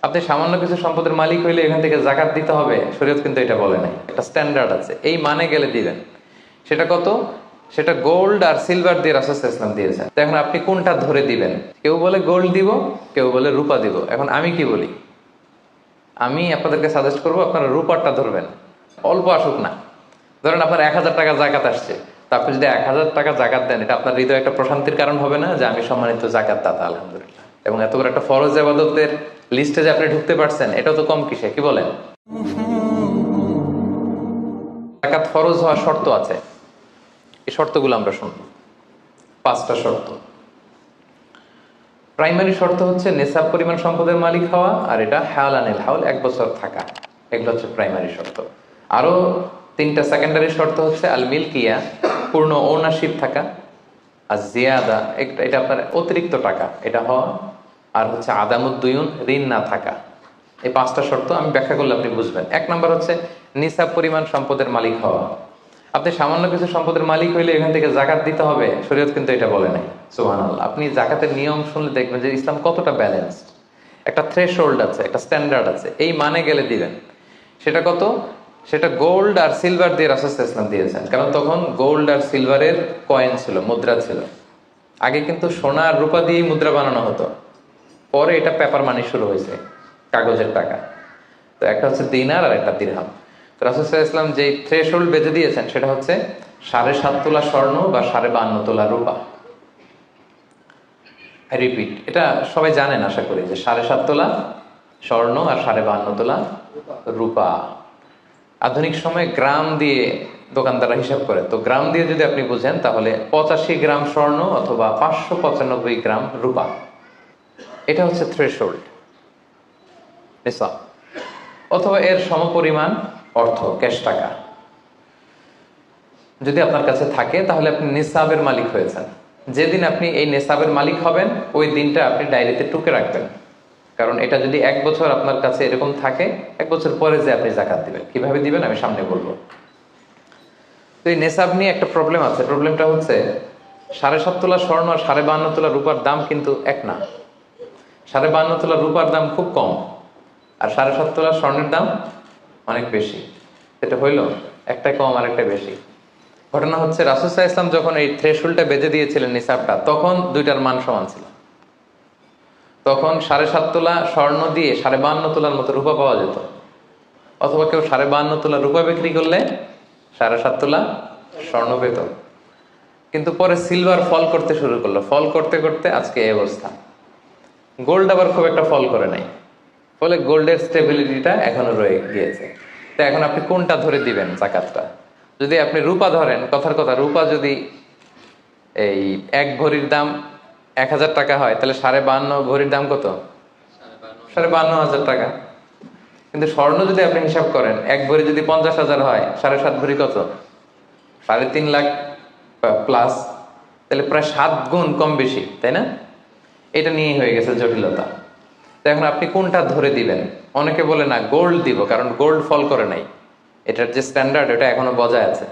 আপনি সামান্য কিছু সম্পদের মালিক হইলে এখান থেকে জাকাত দিতে হবে, শরীয়ত কিন্তু এটা বলে নাই। একটা স্ট্যান্ডার্ড আছে, এই মানে গেলে দিবেন। সেটা কত? সেটা গোল্ড আর সিলভার দিয়ে রাসূল সাল্লাল্লাহু আলাইহি ওয়াসাল্লাম দিয়েছেন। তো এখন আপনি কোনটা ধরে দিবেন? কেউ বলে গোল্ড দিব, কেউ বলে রূপা দিব। এখন আমি কি বলি? আমি আপনাদেরকে সাজেস্ট করবো আপনারা রূপারটা ধরবেন। অল্প আসুক না। ধরেন আপনার 1000 টাকা জাকাত আসছে, তা আপনি যদি 1000 টাকা জাকাত দেন, এটা আপনার হৃদয়ে একটা প্রশান্তির কারণ হবে না যে আমি সম্মানিত জাকাত দাতা, আলহামদুলিল্লাহ। এবং এত বড় একটা ফরজ ইবাদতের লিস্টে যে আপনি ঢুকতে পারছেন, এটাও তো কম কিসে, কি বলেন? জাকাত ফরজ হওয়ার শর্ত আছে, এই শর্তগুলো আমরা শুনব। 5টা শর্ত। প্রাইমারি শর্ত হচ্ছে নেসাব পরিমাণ সম্পদের মালিক হওয়া, আর এটা হাওলানিল হাওল, 1 বছর থাকা। এগুলো হচ্ছে প্রাইমারি শর্ত। আরো 3টা সেকেন্ডারি শর্ত হচ্ছে আল মিলকিয়া, পূর্ণ ওনারশিপ থাকা, আর জিয়াদা, এটা আপনার অতিরিক্ত টাকা এটা হওয়া, আর হচ্ছে আদামুদ্দুয়ুন, ঋণ না থাকা। এই 5টা শর্ত আমি ব্যাখ্যা করলে আপনি বুঝবেন। 1 নম্বর হচ্ছে নিসাব পরিমাণ সম্পদের মালিক হওয়া। আপনি সামান্য কিছু সম্পদের মালিক হইলে এখান থেকে জাকাত দিতে হবে, শরীয়ত কিন্তু এটা বলে নাই। সুবহানাল্লাহ। আপনি জাকাতের নিয়ম শুনলে দেখবেন যে ইসলাম কতটা ব্যালেন্সড। একটা থ্রেশহোল্ড আছে, একটা স্ট্যান্ডার্ড আছে, এই মানে গেলে দিবেন। সেটা কত? সেটা গোল্ড আর সিলভার দিয়ে রাসূল সাল্লাল্লাহু আলাইহি ওয়াসাল্লাম দিয়েছেন। কারণ তখন গোল্ড আর সিলভারের কয়েন ছিল, মুদ্রা ছিল। আগে কিন্তু সোনা আর রূপা দিয়েই মুদ্রা বানানো হতো, পরে এটা পেপার মানি শুরু হয়েছে, কাগজের টাকা। তো একটা হচ্ছে দিনার আর একটা দিরহাম। রাসূল সাল্লাল্লাহু আলাইহি ওয়াসাল্লাম যে থ্রেশহোল্ড বেঁধে দিয়েছেন সেটা হচ্ছে 7.5 তোলা স্বর্ণ বা 52.5 তোলা রূপা। রিপিট, এটা সবাই জানেন আশা করি, যে 7.5 তোলা স্বর্ণ আর 52.5 তোলা রূপা। আধুনিক সময়ে গ্রাম দিয়ে দোকানদাররা হিসাব করে, তো গ্রাম দিয়ে যদি আপনি বুঝেন তাহলে 85 গ্রাম স্বর্ণ অথবা 595 গ্রাম রূপা, এটা হচ্ছে থ্রেশহোল্ড নিসাব। অথবা এর সমপরিমাণ অর্থ, ক্যাশ টাকা যদি আপনার কাছে থাকে, তাহলে আপনি নিসাবের মালিক হয়েছেন। যেদিন আপনি এই নিসাবের মালিক হবেন, ওই দিনটা আপনি ডায়েরিতে টুকে রাখবেন। কারণ এটা যদি 1 বছর আপনার কাছে এরকম থাকে, 1 বছর পরে যে আপনি জাকাত দিবেন, কিভাবে দিবেন আমি সামনে বলবো। তো এই নেসাব নিয়ে একটা প্রবলেম আছে। প্রবলেমটা হচ্ছে 7.5 তোলা স্বর্ণ আর 52.5 তোলা রূপার দাম কিন্তু এক না। 52.5 তোলা রূপার দাম খুব কম, আর 7.5 তোলা স্বর্ণের দাম অনেক বেশি। এটা হইল একটা কম আর একটা বেশি। ঘটনা হচ্ছে রাসূল সাল্লাল্লাহু আলাইহি ওয়াসাল্লাম যখন এই থ্রেশহোল্ডটা বেঁধে দিয়েছিলেন নিসাবটা, তখন দুইটার মান সমান ছিল। তখন 7.5 তোলা স্বর্ণ দিয়ে 52.5 তোলার মতো রূপা পাওয়া যেত, অথবা কেউ 52.5 তোলা রূপা বিক্রি করলে 7.5 তোলা স্বর্ণ পেত। কিন্তু পরে সিলভার ফল করতে শুরু করলো, ফল করতে করতে আজকে এই অবস্থা। গোল্ড আবার খুব একটা ফল করে নাই, ফলে গোল্ডের স্টেবিলিটিটা এখনো রয়ে গিয়েছে। তো এখন আপনি কোনটা ধরে দিবেন জাকাতটা? যদি আপনি রূপা ধরেন, কথার কথা, রূপা যদি এই 1 ভরির দাম 1000 টাকা হয়, তাহলে 52.5 ভরির দাম কত? 52,500 টাকা। কিন্তু স্বর্ণ যদি আপনি হিসাব করেন, 1 ভরি যদি 50,000 হয়, 7.5 ভরি কত? 3.5 লাখ প্লাস। তাহলে প্রায় 7 গুণ কম বেশি, তাই না? এটা নিয়েই হয়ে গেছে জটিলতা। তো এখন আপনি কোনটা ধরে দিবেন? অনেকে বলে না গোল্ড দিব, কারণ গোল্ড ফল করে নাই, এটার যে স্ট্যান্ডার্ড এটা এখনো বজায় আছে।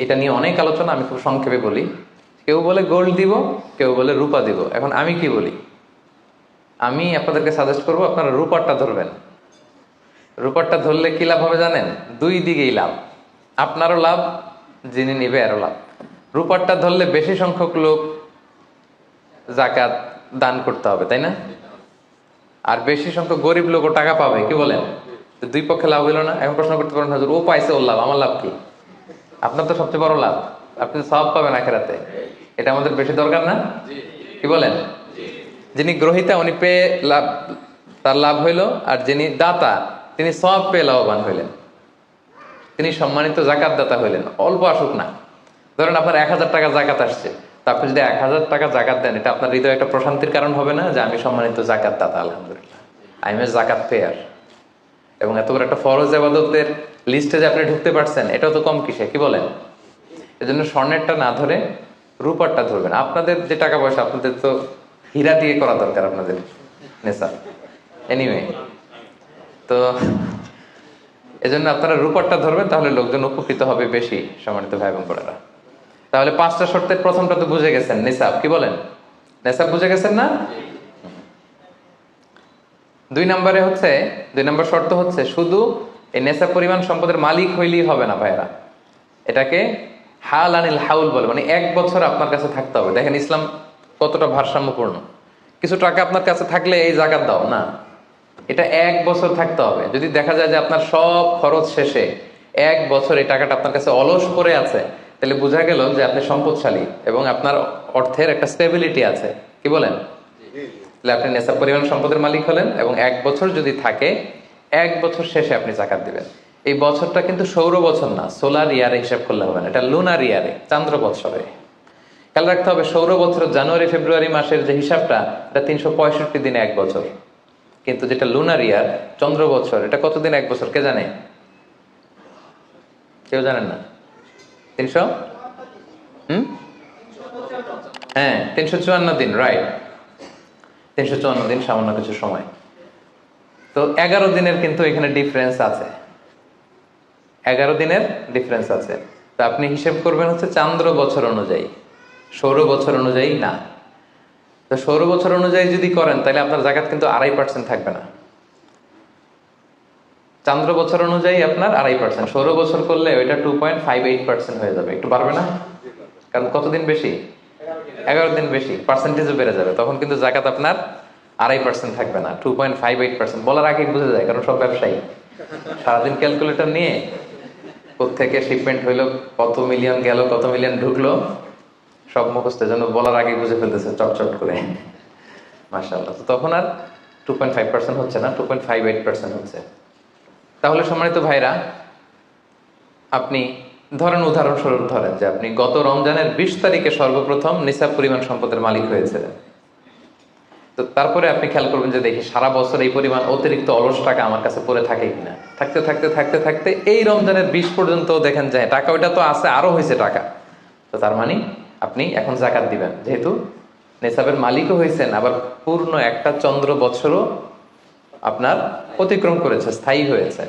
এটা নিয়ে অনেক আলোচনা, আমি খুব সংক্ষেপে বলি। কেউ বলে গোল্ড দিব, কেউ বলে রূপা দিব। এখন আমি কি বলি? আমি আপনাদেরকে সাজেস্ট করবো আপনারা রূপারটা ধরবেন। রূপারটা ধরলে কি লাভ হবে জানেন? 2 দিকেই লাভ, আপনারও লাভ, যিনি নিবে আরো লাভ। রূপারটা ধরলে বেশি সংখ্যক লোক জাকাত দান করতে হবে, তাই না? আর বেশি সংখ্যক গরিব লোকও টাকা পাবে, কি বলেন? তো 2 পক্ষে লাভ হইল না। এখন প্রশ্ন করতে পারেন, হুজুর ও পাইছে ওর লাভ, আমার লাভ কি? আপনার তো সবচেয়ে বড় লাভ, আপনি সওয়াব পাবেন আখিরাতে। এটা আমাদের বেশি দরকার না? কি বলেন? যিনি গ্রহীতা উনি পেয়ে লাভ, তার লাভ হইল, আর যিনি দাতা তিনি সওয়াব পেয়ে লাভবান হইলেন, তিনি সম্মানিত জাকাত দাতা হইলেন। অল্প আসুক না। ধরেন আপনার 1000 টাকা জাকাত আসছে, তা আপনি যদি 1000 টাকা জাকাত দেন, এটা আপনার হৃদয়ে একটা প্রশান্তির কারণ হবে না যে আমি সম্মানিত জাকাত দাতা, আলহামদুলিল্লাহ, আই এম এ জাকাত পেয়ার। এবং এত বড় একটা ফরজ ইবাদতের লিস্টে যে আপনি ঢুকতে পারছেন, এটাও তো কম কিসে, কি বলেন? এজন্য স্বর্ণেরটা না ধরে রূপারটা ধরবেন। আপনাদের যে টাকা পয়সা, আপনাদের তো হীরা দিয়ে করা দরকার আপনাদের নেশা। এনিওয়ে, তো এজন্য আপনারা রূপারটা ধরবেন, তাহলে লোকজন উপকৃত হবে বেশি, সম্মানিত ভাই বোন বোনেরা। তাহলে 5টা শর্তের প্রথমটা তো বুঝে গেছেন, নিসাব, কি বলেন? নিসাব বুঝে গেছেন না? দুই নম্বর শর্ত হচ্ছে শুধু এই নেশাব পরিমাণ সম্পদের মালিক হইলেই হবে না ভাইরা, এটাকে হাল আনিল হাউল বলে, মানে 1 বছর আপনার কাছে থাকতে হবে। দেখেন ইসলাম কতটা ভারসাম্যপূর্ণ। কিছু টাকা আপনার কাছে থাকলে এই জাকাত দাও না, এটা 1 বছর থাকতে হবে। যদি দেখা যায় যে আপনার সব খরচ শেষে 1 বছর এই টাকাটা আপনার কাছে অলস পড়ে আছে, তাহলে বোঝা গেল যে আপনি সম্পদশালী এবং আপনার অর্থের একটা স্টেবিলিটি আছে। কি বলেন? তাহলে আপনি নেশাব পরিমাণ সম্পদের মালিক হলেন এবং 1 বছর যদি থাকে, 1 বছর শেষে আপনি জাকাত দিবেন। এই বছরটা কিন্তু সৌর বছর না, সোলার ইয়ারে হিসাব করলে হবে না, এটা লুনার ইয়ারে, চান্দ্র বৎসরে। খেয়াল রাখতে হবে সৌর বছর জানুয়ারি ফেব্রুয়ারি মাসের যে হিসাবটা, এটা 365 দিনে 1 বছর। কিন্তু যেটা লুনার ইয়ার, চন্দ্র বছর, এটা কতদিন 1 বছর কে জানে? কেউ জানেন না? 300 হ্যাঁ 354 দিন, রাইট। 354 দিন, সামান্য কিছু সময়। তো 11 দিনের কিন্তু এখানে ডিফারেন্স আছে, 11 দিনের ডিফারেন্স আছে। তো আপনি হিসেব করবেন হচ্ছে চান্দ্র বছর অনুযায়ী, সৌর বছর অনুযায়ী না। তো সৌর বছর অনুযায়ী যদি করেন তাহলে আপনার জাকাত কিন্তু 2.5% থাকবে না। চান্দ্র বছর অনুযায়ী আপনার 2.5%, সৌর বছর করলে ওইটা 2.58% হয়ে যাবে। একটু বাড়বে না? কারণ কতদিন বেশি? 11 দিন বেশি, পার্সেন্টেজও বেড়ে যাবে। তখন কিন্তু জাকাত আপনার 2.5% থাকবে না, 2.58%। বলার আগে বুঝে যায়, কারণ সব ব্যবসায়ী সারাদিন ক্যালকুলেটর নিয়ে কোত্থেকে শিপমেন্ট হইলো, কত মিলিয়ন গেল, কত মিলিয়ন ঢুকলো, সব মুখস্থ, যেন বলার আগে বুঝে ফেলতেছে চটচট করে, মাশাআল্লাহ। তো তখন আর 2.5% হচ্ছে না, 2.58% হচ্ছে। তাহলে সম্মানিত ভাইরা, আপনি ধরেন, উদাহরণস্বরূপ ধরেন যে আপনি গত রমজানের 20 তারিখে সর্বপ্রথম নিসাব পরিমাণ সম্পদের মালিক হয়েছিলেন। তো তারপরে আপনি খেয়াল করবেন যে দেখি সারা বছর এই পরিমাণ অতিরিক্ত অলস টাকা আমার কাছে পড়ে থাকে কিনা। থাকতে থাকতে থাকতে থাকতে এই রমজানের 20 পর্যন্ত দেখেন যায় টাকা ওইটা তো আছে, আরো হয়েছে টাকা। তো তার মানে আপনি এখন জাকাত দিবেন, যেহেতু নেসাবের মালিকও হয়েছেন, আবার পূর্ণ একটা চন্দ্র বছরও আপনার অতিক্রম করেছে, স্থায়ী হয়েছে,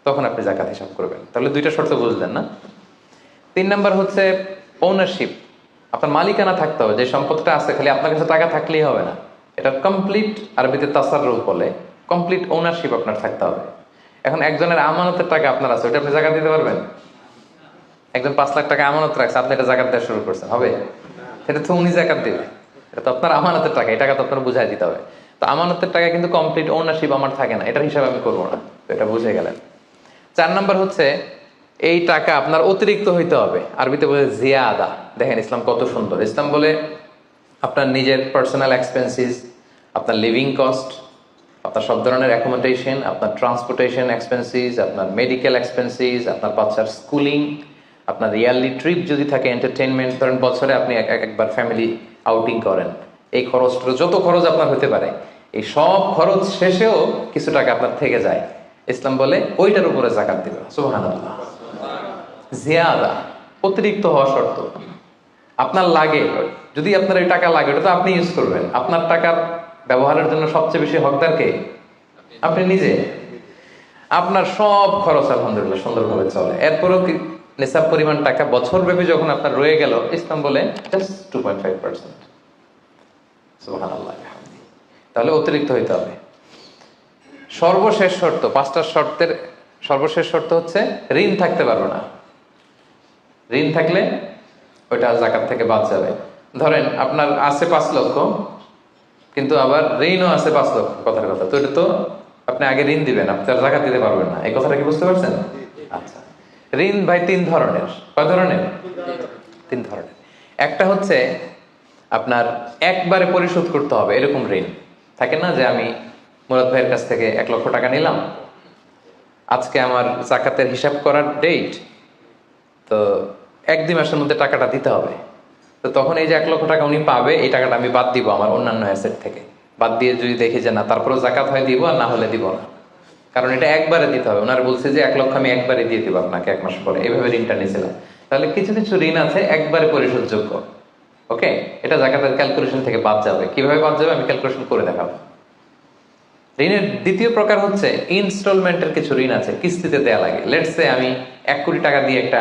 তখন আপনি জাকাত হিসাব করবেন। তাহলে 2টা শর্ত বুঝলেন না? 3 নাম্বার হচ্ছে ওনারশিপ। আপনার মালিকানা থাকতে হবে, যে সম্পদটা আছে খালি আপনার কাছে টাকা থাকলেই হবে না, এটা কমপ্লিট, আরবিতে তাসাররুফ বলে, কমপ্লিট ওনারশিপ আপনার থাকতে হবে। এখন একজনের আমানতের টাকা আপনার আছে, ওটা আপনি জাকাত দিতে পারবেন? একজন 5 লাখ টাকা আমানত রাখছে, আপনি এটা জাকাত দেওয়া শুরু করছেন, হবে? সেটা তো উনি জাকাত দিবে, এটা তো আপনার আমানতের টাকা, এই টাকা তো আপনার বুঝাই দিতে হবে। তো আমানতের টাকা কিন্তু কমপ্লিট ওনারশিপ আমার থাকে না, এটার হিসাব আমি করবো না। তো এটা বুঝে গেলেন। 4 নাম্বার হচ্ছে এই টাকা আপনার অতিরিক্ত হইতে হবে, আরবিতে বলে জিয়াদা। দেখেন ইসলাম কত সুন্দর। ইসলাম বলে আপনার নিজের পার্সোনাল এক্সপেন্সিস, আপনার লিভিং কস্ট, আপনার সব ধরনের অ্যাকোমোডেশন, আপনার ট্রান্সপোর্টেশন এক্সপেন্সিস, আপনার মেডিকেল এক্সপেন্সিস, আপনার বাচ্চার স্কুলিং, আপনার ইয়ারলি ট্রিপ যদি থাকে, এন্টারটেনমেন্ট, ধরেন বছরে আপনি একবার ফ্যামিলি আউটিং করেন, এই খরচটা, যত খরচ আপনার হতে পারে, এই সব খরচ শেষেও কিছু টাকা আপনার থেকে যায়, ইসলাম বলে ওইটার উপরে জাকাত দিবে। সুবহানাল্লাহ। জিয়াদা, অতিরিক্ত হওয়া শর্ত। আপনার লাগে, যদি আপনার এই টাকা লাগে, ওটা তো আপনি ইউজ করবেন। আপনার টাকার ব্যবহারের জন্য সবচেয়ে বেশি হকদার কে? আপনি নিজে। আপনার সব খরচ আলহামদুলিল্লাহ সুন্দরভাবে চলে, এরপরেও কি নিসাব পরিমাণ টাকা বছর ব্যাপী যখন আপনার রয়ে গেল, ইসলাম বলে জাস্ট 2.5%। সুবহানাল্লাহ। তাহলে অতিরিক্ত হইতে হবে। সর্বশেষ শর্ত, 5টা শর্তের সর্বশেষ শর্ত হচ্ছে ঋণ থাকতে পারবে না। ঋণ থাকলে ওইটা জাকাত থেকে বাদ যাবে। ধরেন আপনার আছে 5 লক্ষ, কিন্তু আবার ঋণও আছে 5 লক্ষ, কথার কথা। তো এটা তো আপনি আগে ঋণ দিবেন, আপনার জাকাত দিতে পারবেন না, এই কথাটা কি বুঝতে পারছেন? আচ্ছা, ঋণ ভাই 3 ধরনের। কয় ধরনের? 3 ধরনের। একটা হচ্ছে আপনার একবারে পরিশোধ করতে হবে, এরকম ঋণ থাকে না, যে আমি মুরাদ ভাইয়ের কাছ থেকে 1 লক্ষ টাকা নিলাম, আজকে আমার জাকাতের হিসাব করার ডেট, তো 1-2 মাসের মধ্যে টাকাটা দিতে হবে। তো তখন এই যে 1 লক্ষ টাকা উনি পাবে, এই টাকাটা আমি বাদ দিব আমার অন্যান্য অ্যাসেট থেকে। বাদ দিয়ে যদি দেখি যে না, তারপরেও জাকাত হয় দিব, আর না হলে দিব না, কারণ এটা একবারে দিতে হবে। ওনারা বলছে যে 1 লক্ষ আমি একবারে দিয়ে দিব আপনাকে 1 মাস পরে, এইভাবে ঋণটা নিয়েছিলাম। তাহলে কিছু কিছু ঋণ আছে একবারে পরিশোধযোগ্য, ওকে, এটা জাকাতের ক্যালকুলেশন থেকে বাদ যাবে। কিভাবে বাদ যাবে আমি ক্যালকুলেশন করে দেখাবো। ঋণের দ্বিতীয় প্রকার হচ্ছে ইনস্টলমেন্টের কিছু ঋণ আছে, কিস্তিতে দেয়া লাগে। লেটস সে আমি 1 কোটি টাকা দিয়ে একটা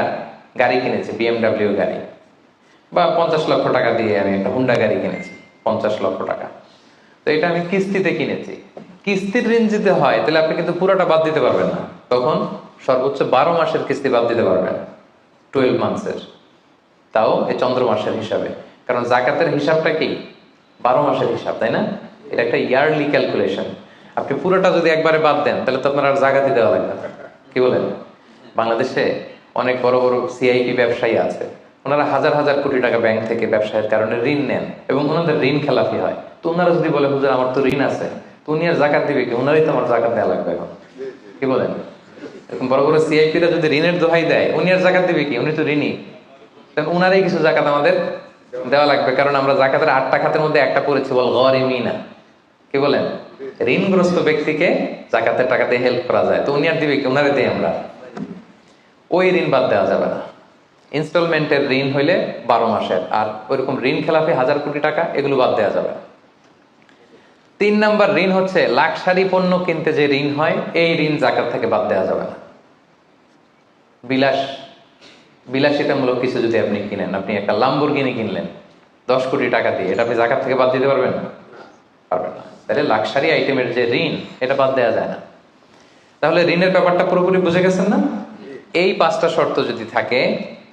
গাড়ি কিনেছি, BMW গাড়ি, বা 50 লক্ষ টাকা দিয়ে আমি একটা হুন্ডা গাড়ি কিনেছি, 50 লক্ষ টাকা। তো এটা আমি কিস্তিতে কিনেছি। কিস্তির ঋণ যদি হয় তাহলে আপনি কিন্তু পুরোটা বাদ দিতে পারবেন না, তখন সর্বোচ্চ 12 মাসের কিস্তি বাদ দিতে পারবেন, 12 মান্থসের, তাও এই চন্দ্র মাসের হিসাবে। কারণ জাকাতের হিসাবটা কি 12 মাসের হিসাব, তাই না? এটা একটা ইয়ারলি ক্যালকুলেশন। আপনি পুরোটা যদি একবারে বাদ দেন তাহলে তো আপনার আর জাকাতই দেওয়া লাগবে না। কি বলেন? বাংলাদেশে অনেক বড় বড় সিআইপি ব্যবসায়ী আছে, ওনারা হাজার হাজার কোটি টাকা ব্যাংক থেকে ব্যবসায়ের কারণে ঋণ নেন এবং ওনাদের ঋণ খেলাপি হয়। তো ওনারা যদি বলে হুজুর আমার তো ঋণ আছে, তো উনি আর জাকাত দিবে কি? ওনারই তো আমার জাকাত দেওয়া লাগবে এখন। কি বলেন? এরকম বড় বড় সিআইপিরা যদি ঋণের দোহাই দেয়, উনি আর জাকাত দিবে কি? উনি তো ঋণী। উনারই কিছু জাকাত আমাদের দেওয়া লাগবে, কারণ আমরা জাকাতের 8টা খাতের মধ্যে একটা পড়েছি, বল গরিমিনা। কি বলেন? ঋণগ্রস্ত ব্যক্তিকে জাকাতের টাকা দিয়ে হেল্প করা যায়, তো উনি আর দিবে কি? উনারে দিই আমরা। ওই ঋণ বাদ দেওয়া যাবে না। ইনস্টলমেন্টের ঋণ হইলে 12 মাসের, আর ওইরকম ঋণ খেলাপি হাজার কোটি টাকা, এগুলো বাদ দেওয়া যাবে না। 3 নাম্বার ঋণ হচ্ছে লাক্সারি পণ্য কিনতে যে ঋণ হয়, এই ঋণ জাকাত থেকে বাদ দেওয়া যাবে না। বিলাসিতামূলক কিছু যদি আপনি কিনেন, আপনি একটা লাম্বরগিনি কিনলেন 10 কোটি টাকা দিয়ে, এটা আপনি জাকাত থেকে বাদ দিতে পারবেন? পারবেন না। তাহলে লাক্সারি আইটেমের যে ঋণ, এটা বাদ দেওয়া যায় না। তাহলে ঋণের ব্যাপারটা পুরোপুরি বুঝে গেছেন না? এই 5টা শর্ত যদি থাকে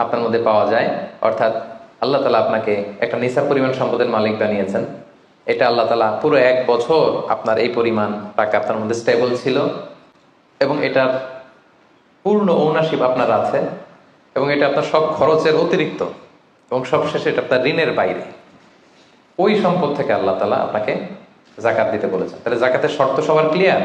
আপনার মধ্যে পাওয়া যায়, অর্থাৎ আল্লাহ তাআলা আপনাকে একটা নিসাব পরিমাণ সম্পদের মালিক বানিয়েছেন, এটা আল্লাহ তাআলা পুরো 1 বছর আপনার এই পরিমাণ টাকা আপনার মধ্যে স্টেবল ছিল এবং এটার পূর্ণ ওনারশিপ আপনার আছে, এবং এটা আপনার সব খরচের অতিরিক্ত, এবং সবশেষে এটা আপনার ঋণের বাইরে। ওই সম্পদ থেকে আল্লাহ তাআলা আপনাকে জাকাত দিতে বলেছেন। তাহলে জাকাতের শর্ত সবার ক্লিয়ার?